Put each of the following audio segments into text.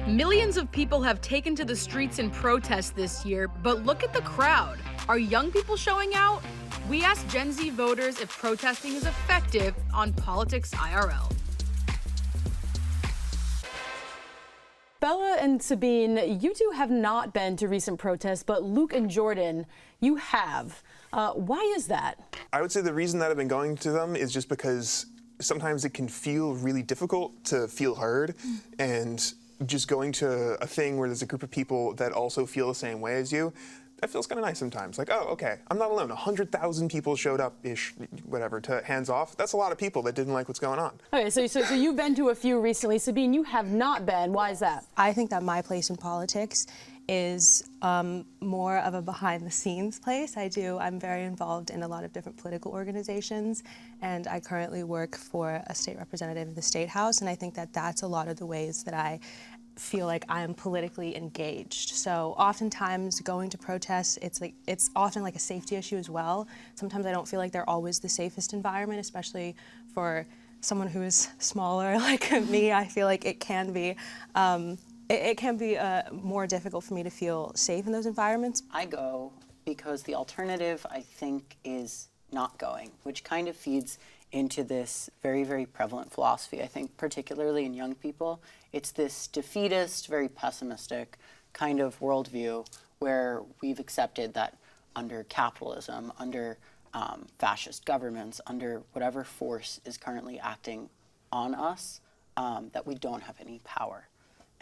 Millions of people have taken to the streets in protest this year, but look at the crowd. Are young people showing out? We asked Gen Z voters if protesting is effective on Politics IRL. Bella and Sabine, you two have not been to recent protests, but Luke and Jordan, you have. Why is that? I would say the reason that I've been going to them is just because sometimes it can feel really difficult to feel heard, and just going to a thing where there's a group of people that also feel the same way as you, that feels kind of nice sometimes. Like, oh, okay, I'm not alone. 100,000 people showed up-ish, whatever, to Hands Off. That's a lot of people that didn't like what's going on. Okay, so you've been to a few recently. Sabine, you have not been. Why is that? I think that my place in politics is more of a behind-the-scenes place. I'm very involved in a lot of different political organizations, and I currently work for a state representative in the State House, and I think that that's a lot of the ways that I feel like I am politically engaged. So oftentimes going to protests, it's often like a safety issue as well. Sometimes I don't feel like they're always the safest environment, especially for someone who is smaller like me. I feel like it can be more difficult for me to feel safe in those environments. I go because the alternative, I think, is not going, which kind of feeds into this very, very prevalent philosophy, I think, particularly in young people. It's this defeatist, very pessimistic kind of worldview where we've accepted that under capitalism, under fascist governments, under whatever force is currently acting on us, that we don't have any power.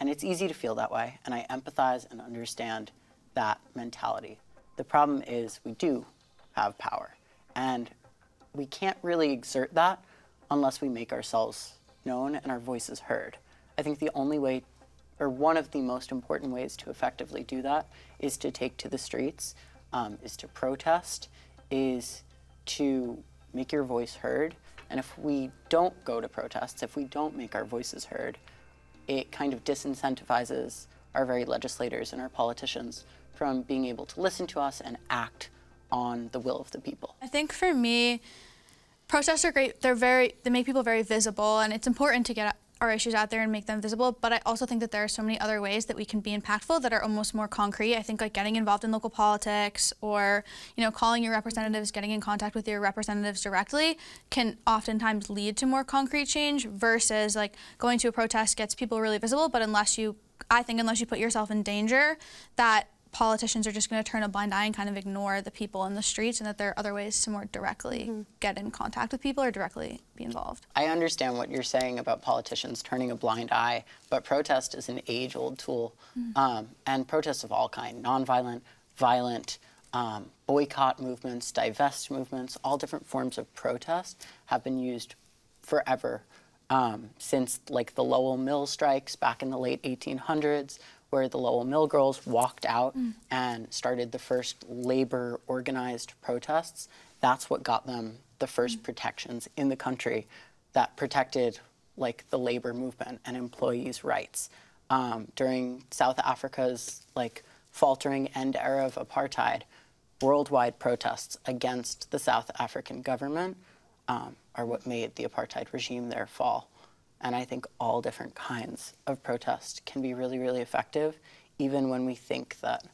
And it's easy to feel that way, and I empathize and understand that mentality. The problem is we do have power, and we can't really exert that unless we make ourselves known and our voices heard. I think the only way, or one of the most important ways to effectively do that is to take to the streets, is to protest, is to make your voice heard. And if we don't go to protests, if we don't make our voices heard, it kind of disincentivizes our very legislators and our politicians from being able to listen to us and act on the will of the people. I think for me, protests are great. They make people very visible, and it's important to get our issues out there and make them visible, but I also think that there are so many other ways that we can be impactful that are almost more concrete. I think like getting involved in local politics or, calling your representatives, getting in contact with your representatives directly can oftentimes lead to more concrete change versus like going to a protest gets people really visible, but unless you put yourself in danger, that politicians are just going to turn a blind eye and kind of ignore the people in the streets, and that there are other ways to more directly get in contact with people or directly be involved. I understand what you're saying about politicians turning a blind eye, but protest is an age-old tool, and protests of all kinds, nonviolent, violent, boycott movements, divest movements, all different forms of protest have been used forever, since like the Lowell Mill strikes back in the late 1800s, where the Lowell Mill girls walked out and started the first labor organized protests. That's what got them the first protections in the country that protected like the labor movement and employees' rights. During South Africa's like faltering end era of apartheid, worldwide protests against the South African government are what made the apartheid regime there fall. And I think all different kinds of protest can be really, really effective, even when we think that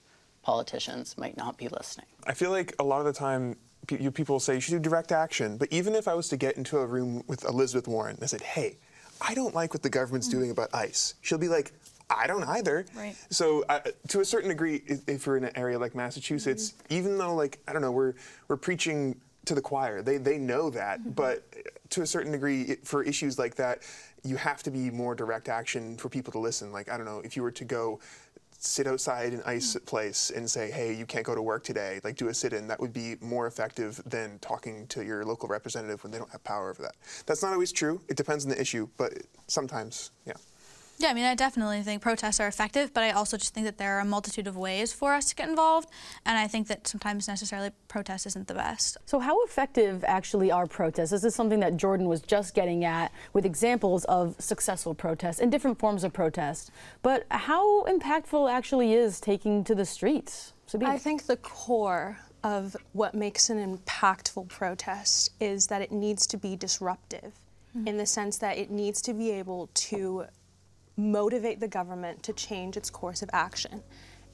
politicians might not be listening. I feel like a lot of the time people say you should do direct action, but even if I was to get into a room with Elizabeth Warren and I said, hey, I don't like what the government's doing about ICE, she'll be like, I don't either. Right. So to a certain degree, if we're in an area like Massachusetts, even though like, I don't know, we're preaching to the choir, they know that, but to a certain degree, for issues like that, you have to be more direct action for people to listen. Like, I don't know, if you were to go sit outside an ICE place and say, hey, you can't go to work today, like do a sit-in, that would be more effective than talking to your local representative when they don't have power over that. That's not always true. It depends on the issue, but sometimes, yeah. Yeah, I mean, I definitely think protests are effective, but I also just think that there are a multitude of ways for us to get involved, and I think that sometimes necessarily protest isn't the best. So how effective actually are protests? This is something that Jordan was just getting at with examples of successful protests and different forms of protest. But how impactful actually is taking to the streets? Sabine? I think the core of what makes an impactful protest is that it needs to be disruptive, in the sense that it needs to be able to motivate the government to change its course of action.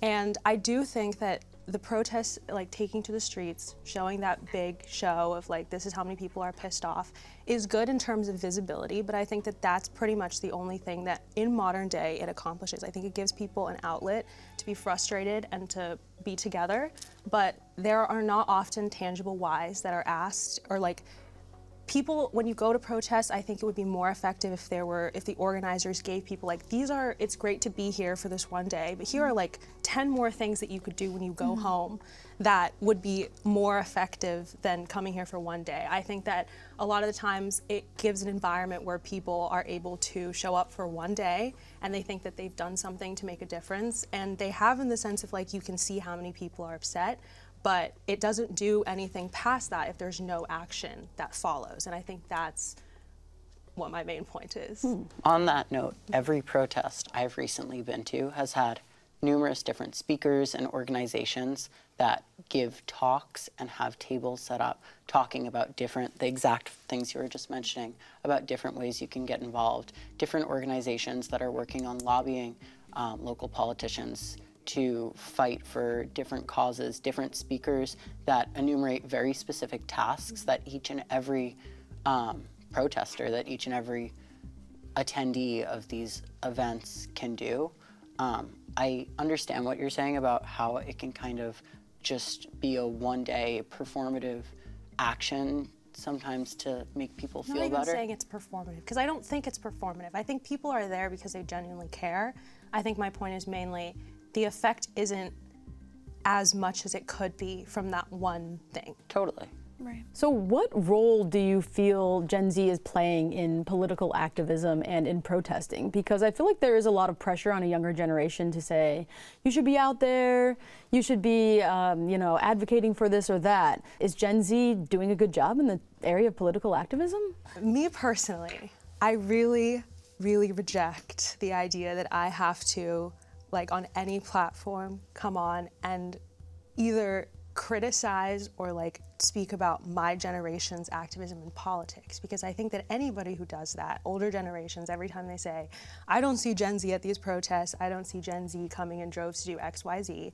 And I do think that the protests, like taking to the streets, showing that big show of like, this is how many people are pissed off, is good in terms of visibility, but I think that that's pretty much the only thing that in modern day it accomplishes. I think it gives people an outlet to be frustrated and to be together, but there are not often tangible whys that are asked, or like, people, when you go to protests, I think it would be more effective if the organizers gave people like, it's great to be here for this one day, but here are like 10 more things that you could do when you go home that would be more effective than coming here for one day. I think that a lot of the times it gives an environment where people are able to show up for one day and they think that they've done something to make a difference, and they have, in the sense of like, you can see how many people are upset, but it doesn't do anything past that if there's no action that follows. And I think that's what my main point is. On that note, every protest I've recently been to has had numerous different speakers and organizations that give talks and have tables set up talking about the exact things you were just mentioning, about different ways you can get involved, different organizations that are working on lobbying local politicians to fight for different causes, different speakers that enumerate very specific tasks that each and every protester, that each and every attendee of these events can do. I understand what you're saying about how it can kind of just be a one-day performative action sometimes to make people feel better. I'm not even saying it's performative, because I don't think it's performative. I think people are there because they genuinely care. I think my point is mainly the effect isn't as much as it could be from that one thing. Totally. Right. So what role do you feel Gen Z is playing in political activism and in protesting? Because I feel like there is a lot of pressure on a younger generation to say, you should be out there, you should be advocating for this or that. Is Gen Z doing a good job in the area of political activism? Me personally, I really, really reject the idea that I have to, like on any platform, come on and either criticize or like speak about my generation's activism in politics, because I think that anybody who does that, older generations, every time they say, I don't see Gen Z at these protests, I don't see Gen Z coming in droves to do X, Y, Z,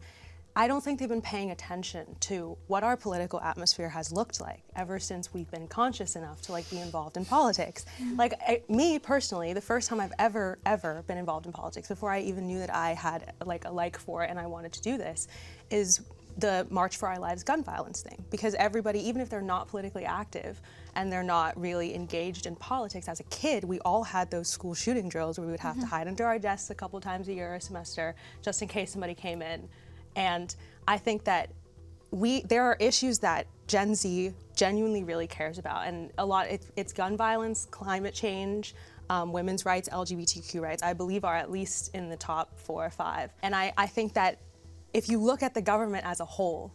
I don't think they've been paying attention to what our political atmosphere has looked like ever since we've been conscious enough to like be involved in politics. Like me personally, the first time I've ever been involved in politics, before I even knew that I had like a like for it and I wanted to do this, is the March for Our Lives gun violence thing. Because everybody, even if they're not politically active and they're not really engaged in politics, as a kid, we all had those school shooting drills where we would have to hide under our desks a couple times a year or a semester just in case somebody came in. And I think that there are issues that Gen Z genuinely really cares about, and a lot, it's gun violence, climate change, women's rights, LGBTQ rights, I believe are at least in the top 4 or 5. And I think that if you look at the government as a whole,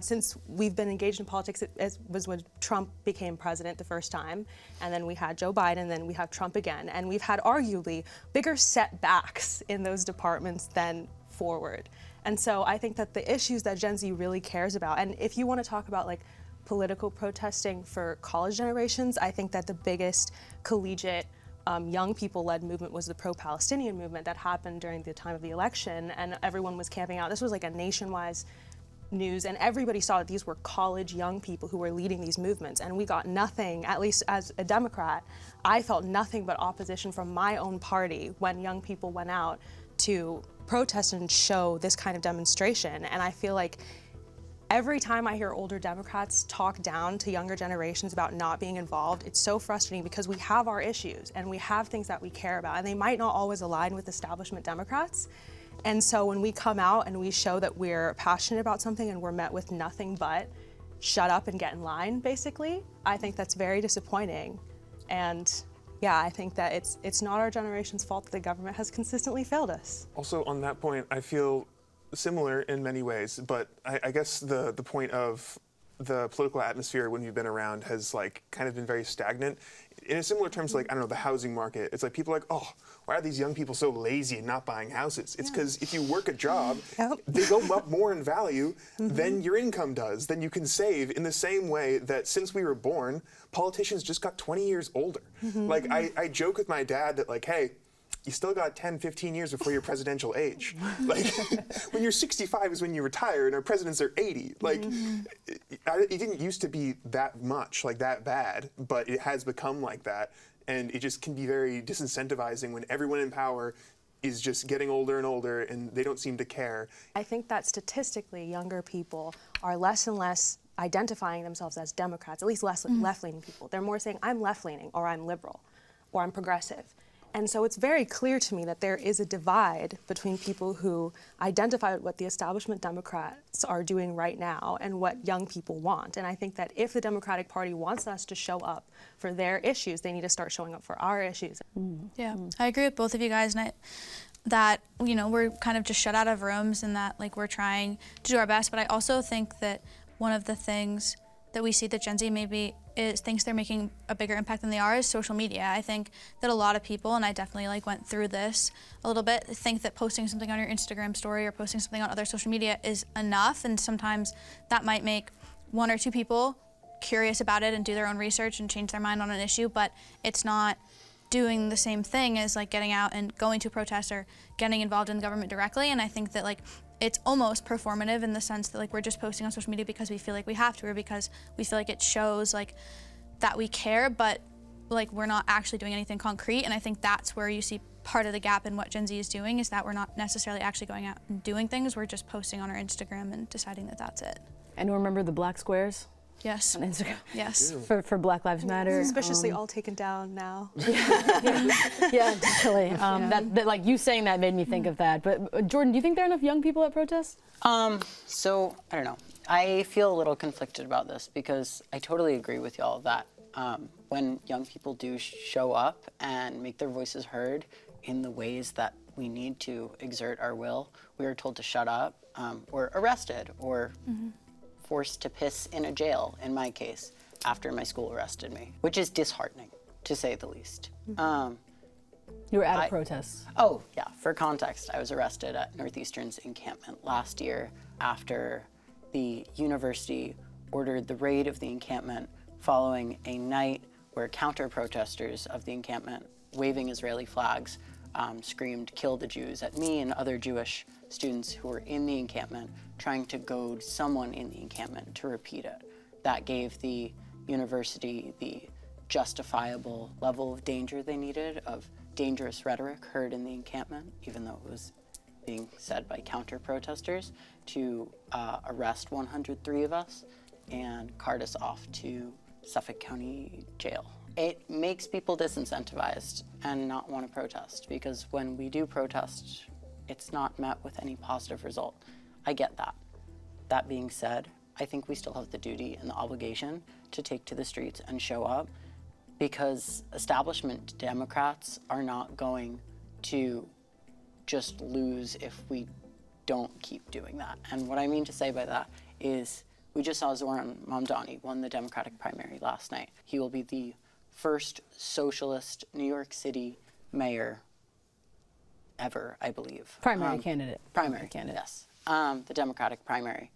since we've been engaged in politics, it was when Trump became president the first time, and then we had Joe Biden, then we have Trump again, and we've had arguably bigger setbacks in those departments than forward. And so I think that the issues that Gen Z really cares about, and if you want to talk about like political protesting for college generations, I think that the biggest collegiate young people-led movement was the pro-Palestinian movement that happened during the time of the election, and everyone was camping out. This was like a nationwide news, and everybody saw that these were college young people who were leading these movements, and we got nothing, at least as a Democrat, I felt nothing but opposition from my own party when young people went out to protest and show this kind of demonstration. And I feel like every time I hear older Democrats talk down to younger generations about not being involved, it's so frustrating, because we have our issues and we have things that we care about, and they might not always align with establishment Democrats. And so when we come out and we show that we're passionate about something and we're met with nothing but shut up and get in line, basically, I think that's very disappointing. And yeah, I think that it's not our generation's fault that the government has consistently failed us. Also, on that point, I feel similar in many ways, but I guess the point of the political atmosphere when you've been around has like kind of been very stagnant. In a similar terms, like, I don't know, the housing market, it's like people are like, oh, why are these young people so lazy and not buying houses? It's because if you work a job, they go up more in value than your income does, than you can save, in the same way that since we were born, politicians just got 20 years older. Like, I joke with my dad that like, hey, you still got 10, 15 years before your presidential age. Like, when you're 65 is when you retire, and our presidents are 80. Like, it didn't used to be that much, like that bad, but it has become like that, and it just can be very disincentivizing when everyone in power is just getting older and older, and they don't seem to care. I think that statistically, younger people are less and less identifying themselves as Democrats, at least less left-leaning people. They're more saying, I'm left-leaning, or I'm liberal, or I'm progressive. And so it's very clear to me that there is a divide between people who identify with what the establishment Democrats are doing right now and what young people want. And I think that if the Democratic Party wants us to show up for their issues, they need to start showing up for our issues. Yeah, I agree with both of you guys, and that, you know, we're kind of just shut out of rooms, and that, like, we're trying to do our best. But I also think that one of the things that we see that Gen Z maybe thinks they're making a bigger impact than they are is social media. I think that a lot of people, and I definitely like went through this a little bit, think that posting something on your Instagram story or posting something on other social media is enough, and sometimes that might make one or two people curious about it and do their own research and change their mind on an issue, but it's not doing the same thing as like getting out and going to a protest or getting involved in the government directly. And I think that, like, it's almost performative in the sense that, like, we're just posting on social media because we feel like we have to, or because we feel like it shows, like, that we care, but, like, we're not actually doing anything concrete. And I think that's where you see part of the gap in what Gen Z is doing, is that we're not necessarily actually going out and doing things. We're just posting on our Instagram and deciding that that's it. And remember the black squares Yes. on Instagram? Yes. For Black Lives Matter. Suspiciously all taken down now. Yeah, definitely. That, like, you saying that made me think of that. But Jordan, do you think there are enough young people at protests? So, I don't know. I feel a little conflicted about this because I totally agree with y'all that when young people do show up and make their voices heard in the ways that we need to exert our will, we are told to shut up, or arrested, or forced to piss in a jail, in my case, after my school arrested me, which is disheartening, to say the least. You were at a protest. Oh, yeah. For context, I was arrested at Northeastern's encampment last year after the university ordered the raid of the encampment following a night where counter-protesters of the encampment, waving Israeli flags, screamed, "Kill the Jews," at me and other Jewish students who were in the encampment, trying to goad someone in the encampment to repeat it. That gave the university the justifiable level of danger they needed, of dangerous rhetoric heard in the encampment, even though it was being said by counter-protesters, to arrest 103 of us and cart us off to Suffolk County Jail. It makes people disincentivized and not want to protest, because when we do protest, it's not met with any positive result. I get that. That being said, I think we still have the duty and the obligation to take to the streets and show up, because establishment Democrats are not going to just lose if we don't keep doing that. And what I mean to say by that is, we just saw Zohran Mamdani won the Democratic primary last night. He will be the first socialist New York City mayor ever, I believe. Primary candidate. Primary candidate, yes. The Democratic primary.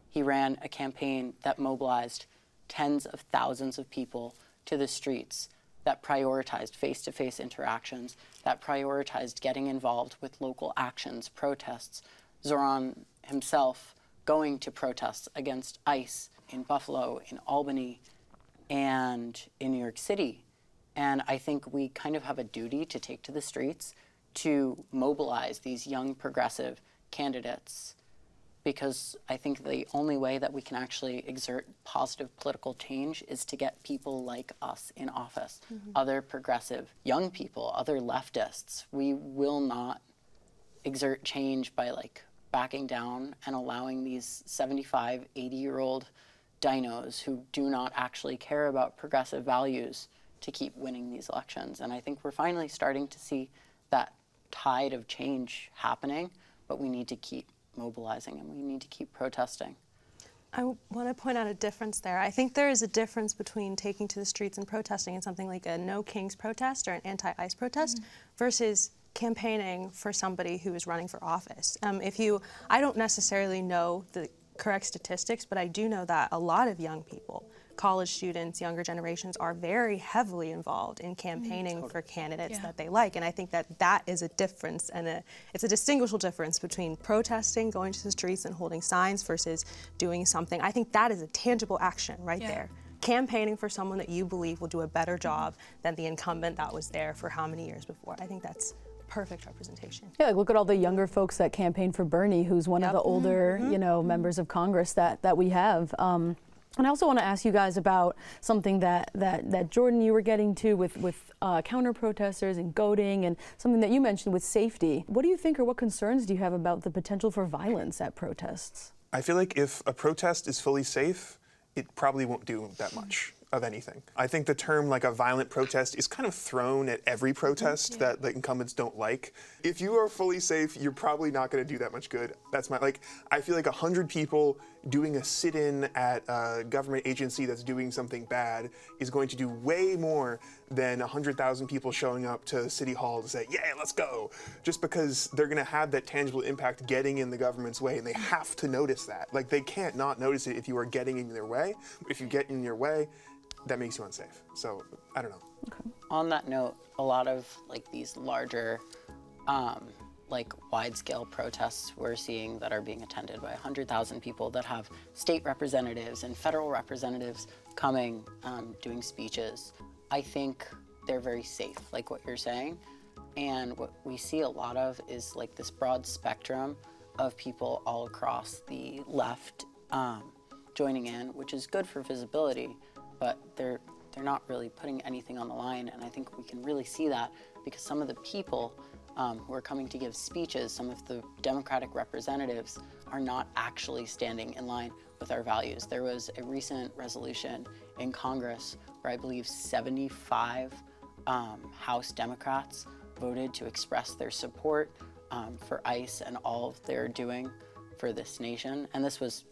He ran a campaign that mobilized tens of thousands of people to the streets, that prioritized face-to-face interactions, that prioritized getting involved with local actions, protests. Zohran himself going to protests against ICE in Buffalo, in Albany, and in New York City. And I think we kind of have a duty to take to the streets to mobilize these young progressive candidates, because I think the only way that we can actually exert positive political change is to get people like us in office, other progressive young people, other leftists. We will not exert change by, like, backing down and allowing these 75, 80-year-old dinos who do not actually care about progressive values to keep winning these elections. And I think we're finally starting to see that tide of change happening, but we need to keep mobilizing and we need to keep protesting. I want to point out a difference there. I think there is a difference between taking to the streets and protesting in something like a No Kings protest or an anti-ICE protest versus campaigning for somebody who is running for office. I don't necessarily know the correct statistics, but I do know that a lot of young people college students, younger generations are very heavily involved in campaigning for candidates that they like. And I think that that is a difference, and it's a distinguishable difference between protesting, going to the streets and holding signs versus doing something. I think that is a tangible action right there. Campaigning for someone that you believe will do a better job than the incumbent that was there for how many years before. I think that's perfect representation. Yeah, like look at all the younger folks that campaigned for Bernie, who's one of the older, you know, members of Congress that we have. And I also want to ask you guys about something that Jordan, you were getting to with counter protesters and goading, and something that you mentioned with safety. What do you think, or what concerns do you have about the potential for violence at protests? I feel like if a protest is fully safe, it probably won't do that much of anything. I think the term like a violent protest is kind of thrown at every protest that the incumbents don't like. If you are fully safe, you're probably not going to do that much good. That's my, like, I feel like 100 people doing a sit-in at a government agency that's doing something bad is going to do way more than 100,000 people showing up to City Hall to say, yeah, let's go. Just because they're going to have that tangible impact getting in the government's way, and they have to notice that. Like, they can't not notice it if you are getting in their way. If you get in your way, that makes you unsafe. So, I don't know. Okay. On that note, a lot of like these larger, like wide-scale protests we're seeing that are being attended by 100,000 people that have state representatives and federal representatives coming, doing speeches. I think they're very safe, like what you're saying. And what we see a lot of is like this broad spectrum of people all across the left joining in, which is good for visibility, but they're not really putting anything on the line. And I think we can really see that because some of the people who are coming to give speeches, some of the Democratic representatives are not actually standing in line with our values. There was a recent resolution in Congress where I believe 75 House Democrats voted to express their support for ICE and all of they're doing for this nation. And this was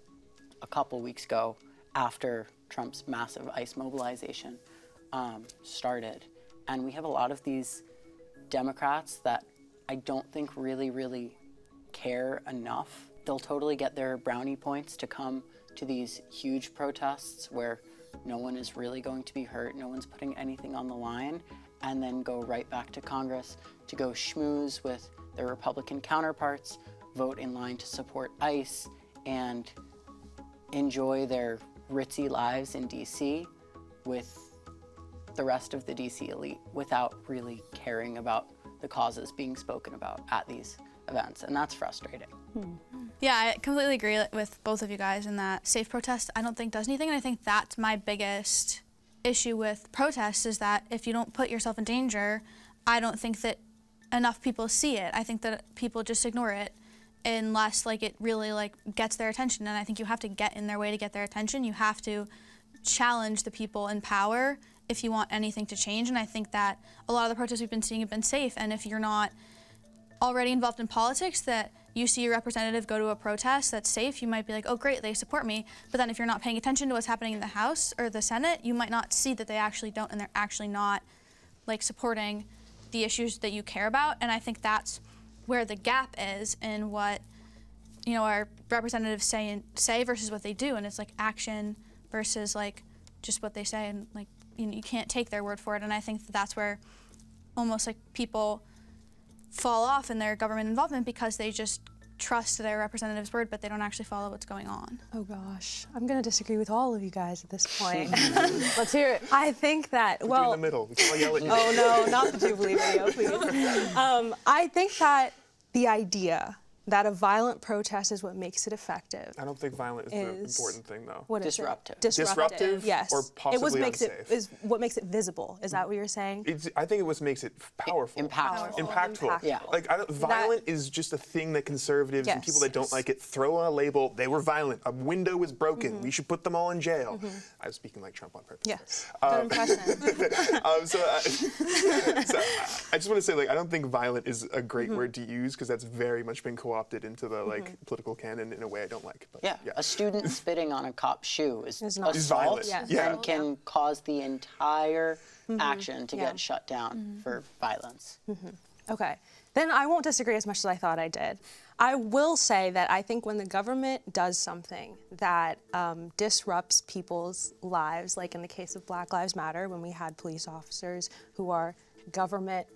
a couple weeks ago after Trump's massive ICE mobilization started. And we have a lot of these Democrats that I don't think really care enough. They'll totally get their brownie points to come to these huge protests where no one is really going to be hurt, no one's putting anything on the line, and then go right back to Congress to go schmooze with their Republican counterparts, vote in line to support ICE, and enjoy their ritzy lives in DC with the rest of the DC elite without really caring about the causes being spoken about at these events, and that's frustrating. Yeah, I completely agree with both of you guys in that safe protest I don't think does anything, and I think that's my biggest issue with protests is that if you don't put yourself in danger, I don't think that enough people see it. I think that people just ignore it unless like it really like gets their attention, and I think you have to get in their way to get their attention. You have to challenge the people in power if you want anything to change, and I think that a lot of the protests we've been seeing have been safe, and if you're not already involved in politics, that you see your representative go to a protest that's safe, you might be like, oh great, they support me, but then if you're not paying attention to what's happening in the House or the Senate, you might not see that they actually don't, and they're actually not like supporting the issues that you care about, and I think that's where the gap is in what, you know, our representatives say versus what they do, and it's like action versus like just what they say, and like you can't take their word for it, and I think that's where almost like people fall off in their government involvement because they just trust their representative's word, but they don't actually follow what's going on. Oh gosh, I'm gonna disagree with all of you guys at this point. Let's hear it. I think that, well, in the middle. We can all yell at you. oh no, not the Jubilee video, please. I think that the idea that a violent protest is what makes it effective. I don't think violent is the important thing, though. What is Disruptive. it? Disruptive, yes. or possibly unsafe. Is what makes it visible. Is that what you're saying? I think it was makes it powerful. Impactful. Impactful. Yeah. Like, violent is just a thing that conservatives and people that don't like it throw on a label. They were violent. A window was broken. We should put them all in jail. I was speaking like Trump on purpose. Yes. Good impression. So I just want to say, like, I don't think violent is a great word to use because that's very much been co-opted into the political canon in a way I don't like. But, yeah, a student spitting on a cop's shoe is not assault violent. and can cause the entire action to get shut down for violence. Okay, then I won't disagree as much as I thought I did. I will say that I think when the government does something that disrupts people's lives, like in the case of Black Lives Matter, when we had police officers who are government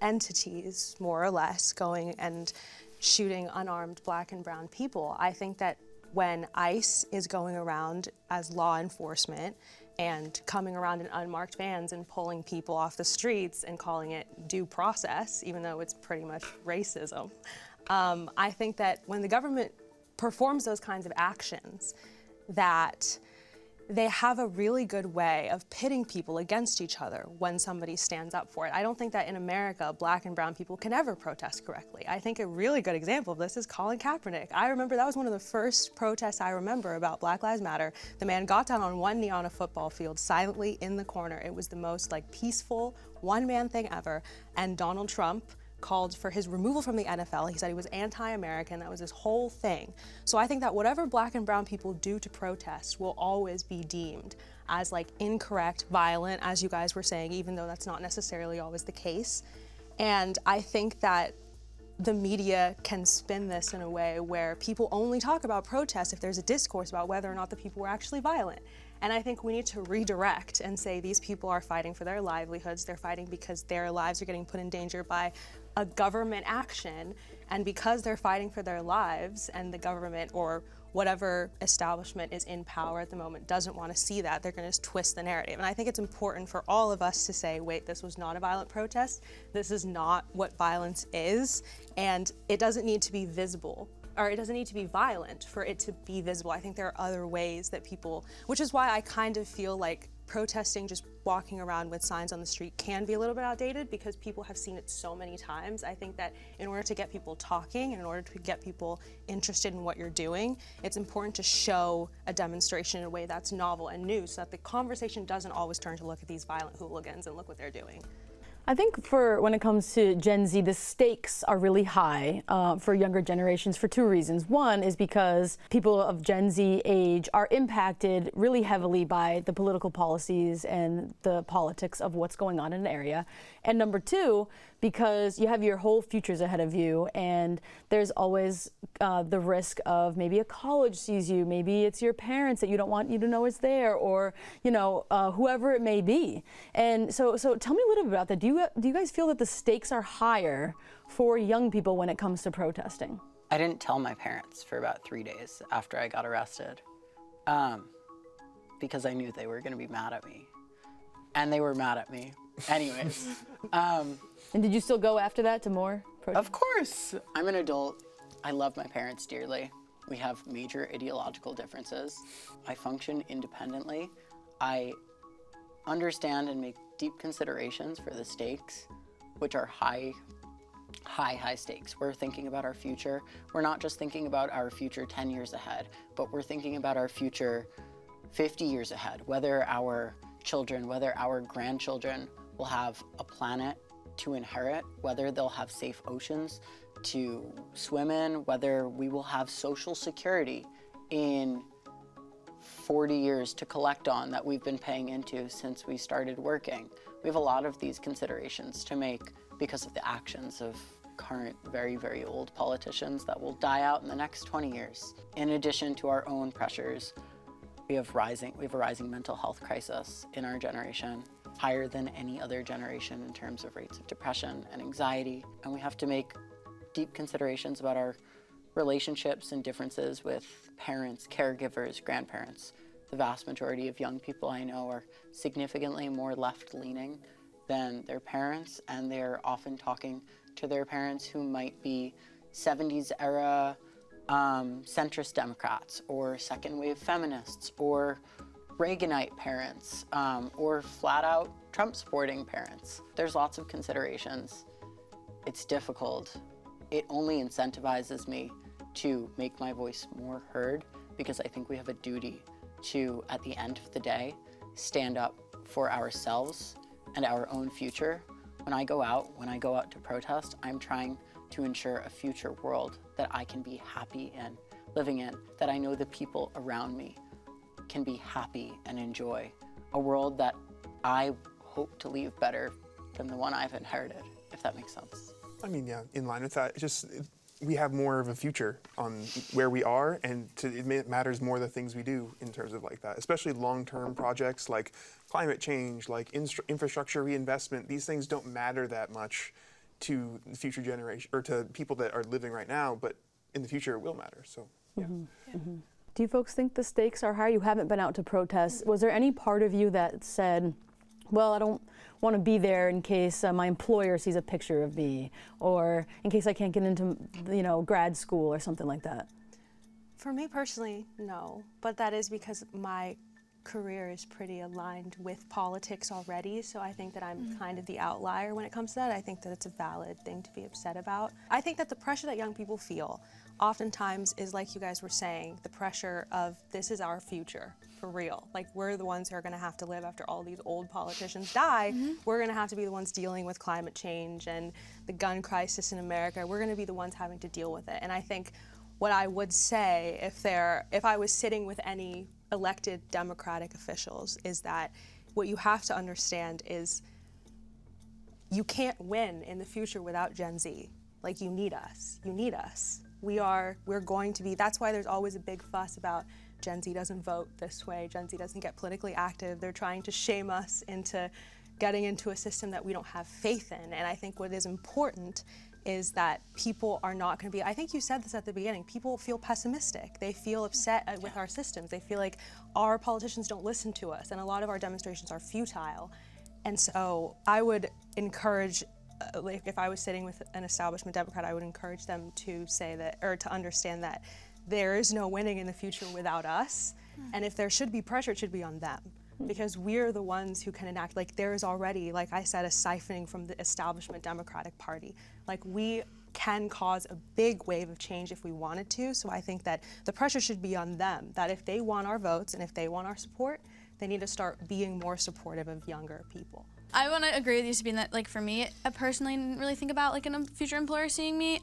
entities, more or less, going and shooting unarmed Black and brown people, I think that when ICE is going around as law enforcement and coming around in unmarked vans and pulling people off the streets and calling it due process, even though it's pretty much racism. I think that when the government performs those kinds of actions, that they have a really good way of pitting people against each other when somebody stands up for it. I don't think that in America, Black and brown people can ever protest correctly. I think a really good example of this is Colin Kaepernick. I remember that was one of the first protests I remember about Black Lives Matter. The man got down on one knee on a football field, silently in the corner. It was the most peaceful one-man thing ever. And Donald Trump called for his removal from the NFL. He said he was anti-American. That was his whole thing. So I think that whatever Black and brown people do to protest will always be deemed as incorrect, violent, as you guys were saying, even though that's not necessarily always the case. And I think that the media can spin this in a way where people only talk about protests if there's a discourse about whether or not the people were actually violent. And I think we need to redirect and say these people are fighting for their livelihoods. They're fighting because their lives are getting put in danger by a government action. And because they're fighting for their lives and the government or whatever establishment is in power at the moment doesn't want to see that, they're going to twist the narrative. And I think it's important for all of us to say, wait, this was not a violent protest. This is not what violence is. And it doesn't need to be visible, or it doesn't need to be violent for it to be visible. I think there are other ways that people, which is why I kind of feel like protesting, just walking around with signs on the street can be a little bit outdated because people have seen it so many times. I think that in order to get people talking and in order to get people interested in what you're doing, it's important to show a demonstration in a way that's novel and new so that the conversation doesn't always turn to look at these violent hooligans and look what they're doing. I think when it comes to Gen Z, the stakes are really high for younger generations for two reasons. One is because people of Gen Z age are impacted really heavily by the political policies and the politics of what's going on in an area. And number two, because you have your whole futures ahead of you, and there's always the risk of maybe a college sees you, maybe it's your parents that you don't want you to know is there, or whoever it may be. And so tell me a little bit about that. Do you guys feel that the stakes are higher for young people when it comes to protesting? I didn't tell my parents for about 3 days after I got arrested because I knew they were going to be mad at me. And they were mad at me. Anyways. And did you still go after that to more protests? Of course. I'm an adult. I love my parents dearly. We have major ideological differences. I function independently. I understand and make deep considerations for the stakes, which are high stakes. We're thinking about our future. We're not just thinking about our future 10 years ahead, but we're thinking about our future 50 years ahead, whether our children, whether our grandchildren will have a planet to inherit, whether they'll have safe oceans to swim in, whether we will have social security in 40 years to collect on that we've been paying into since we started working. We have a lot of these considerations to make because of the actions of current, very, very old politicians that will die out in the next 20 years. In addition to our own pressures, we have a rising mental health crisis in our generation, higher than any other generation in terms of rates of depression and anxiety. And we have to make deep considerations about our relationships and differences with parents, caregivers, grandparents. The vast majority of young people I know are significantly more left-leaning than their parents, and they're often talking to their parents who might be 70s era centrist Democrats or second wave feminists or Reaganite parents or flat out Trump supporting parents. There's lots of considerations. It's difficult. It only incentivizes me to make my voice more heard because I think we have a duty to, at the end of the day, stand up for ourselves and our own future. When I go out to protest, I'm trying to ensure a future world that I can be happy in, living in, that I know the people around me can be happy and enjoy. A world that I hope to leave better than the one I've inherited, if that makes sense. I mean, yeah, in line with that, we have more of a future on where we are, and it matters more the things we do in terms of like that, especially long-term projects like climate change, like infrastructure reinvestment. These things don't matter that much to the future generation or to people that are living right now, but in the future it will matter. So, yeah. Do you folks think the stakes are higher? You haven't been out to protest. Was there any part of you that said, well, I don't want to be there in case my employer sees a picture of me, or in case I can't get into, grad school or something like that? For me personally, no. But that is because my career is pretty aligned with politics already, so I think that I'm kind of the outlier when it comes to that. I think that it's a valid thing to be upset about. I think that the pressure that young people feel oftentimes is, like you guys were saying, the pressure of this is our future, for real. Like, we're the ones who are gonna have to live after all these old politicians die. We're gonna have to be the ones dealing with climate change and the gun crisis in America. We're gonna be the ones having to deal with it. And I think what I would say if I was sitting with any elected Democratic officials is that what you have to understand is you can't win in the future without Gen Z. Like, you need us. You need us. We're going to be, that's why there's always a big fuss about Gen Z doesn't vote this way, Gen Z doesn't get politically active. They're trying to shame us into getting into a system that we don't have faith in. And I think what is important is that people are not going to be, I think you said this at the beginning, people feel pessimistic. They feel upset with our systems. They feel like our politicians don't listen to us, and a lot of our demonstrations are futile. And so I would encourage, like, if I was sitting with an establishment Democrat, I would encourage them to say that, or to understand that there is no winning in the future without us. And if there should be pressure, it should be on them. Because we're the ones who can enact, like, there is already, like I said, a siphoning from the establishment Democratic Party. Like, we can cause a big wave of change if we wanted to, so I think that the pressure should be on them, that if they want our votes and if they want our support, they need to start being more supportive of younger people. I want to agree with you, Sabine, that, like, for me, I personally didn't really think about, like, a future employer seeing me,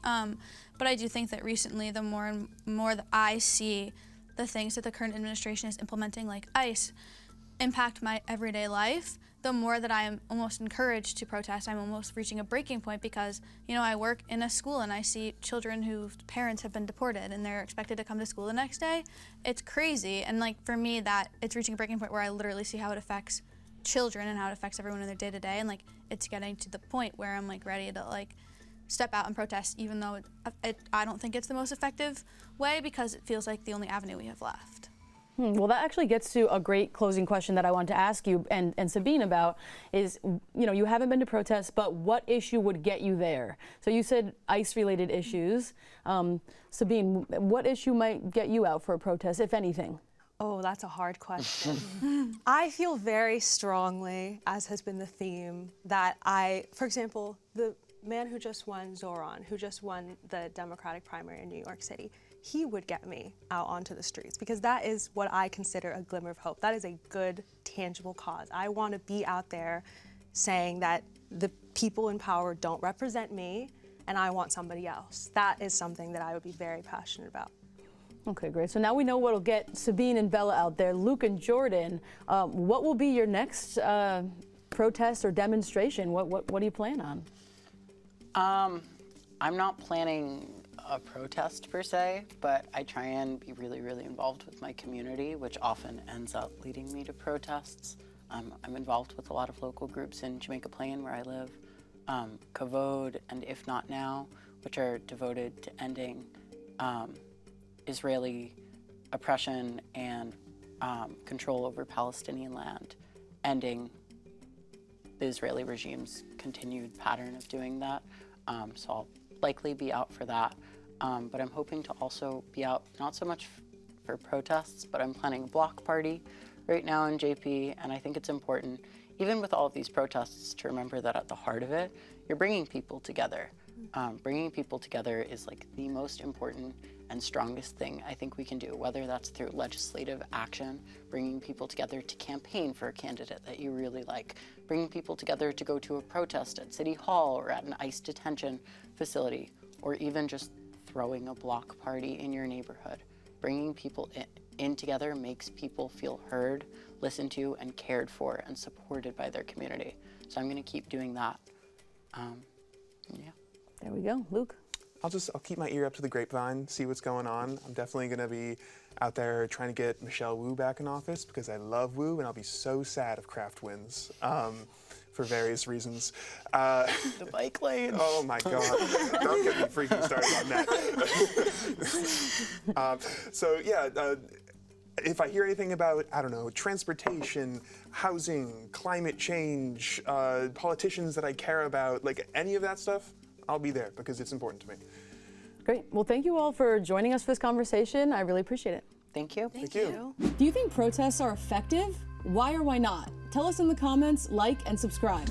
but I do think that recently, the more and more that I see the things that the current administration is implementing, like ICE, impact my everyday life, the more that I am almost encouraged to protest. I'm almost reaching a breaking point because, I work in a school and I see children whose parents have been deported and they're expected to come to school the next day. It's crazy. And, like, for me, that it's reaching a breaking point where I literally see how it affects children and how it affects everyone in their day-to-day. And, like, it's getting to the point where I'm, like, ready to, like, step out and protest, even though I don't think it's the most effective way, because it feels like the only avenue we have left. Well, that actually gets to a great closing question that I want to ask you and Sabine about is, you haven't been to protests, but what issue would get you there? So you said ICE-related issues. Sabine, what issue might get you out for a protest, if anything? Oh, that's a hard question. I feel very strongly, as has been the theme, that for example, the man who just won, Zohran, who just won the Democratic primary in New York City, he would get me out onto the streets, because that is what I consider a glimmer of hope. That is a good, tangible cause. I want to be out there saying that the people in power don't represent me and I want somebody else. That is something that I would be very passionate about. Okay, great. So now we know what'll get Sabine and Bella out there. Luke and Jordan, what will be your next protest or demonstration? What do you plan on? I'm not planning a protest per se, but I try and be really, really involved with my community, which often ends up leading me to protests. I'm involved with a lot of local groups in Jamaica Plain, where I live, Kavod and If Not Now, which are devoted to ending Israeli oppression and control over Palestinian land, ending the Israeli regime's continued pattern of doing that. So I'll likely be out for that. But I'm hoping to also be out, not so much for protests, but I'm planning a block party right now in JP, and I think it's important, even with all of these protests, to remember that at the heart of it, you're bringing people together. Bringing people together is, like, the most important and strongest thing I think we can do, whether that's through legislative action, bringing people together to campaign for a candidate that you really like, bringing people together to go to a protest at City Hall or at an ICE detention facility, or even just throwing a block party in your neighborhood. Bringing people in together makes people feel heard, listened to, and cared for, and supported by their community. So I'm going to keep doing that. Yeah. There we go. Luke? I'll keep my ear up to the grapevine, see what's going on. I'm definitely going to be out there trying to get Michelle Wu back in office because I love Wu, and I'll be so sad if Kraft wins for various reasons. The bike lane. Oh my God! Don't get me freaking started on that. If I hear anything about, I don't know, transportation, housing, climate change, politicians that I care about, like any of that stuff, I'll be there because it's important to me. Great. Well, thank you all for joining us for this conversation. I really appreciate it. Thank you. Thank you. Do you think protests are effective? Why or why not? Tell us in the comments, like, and subscribe.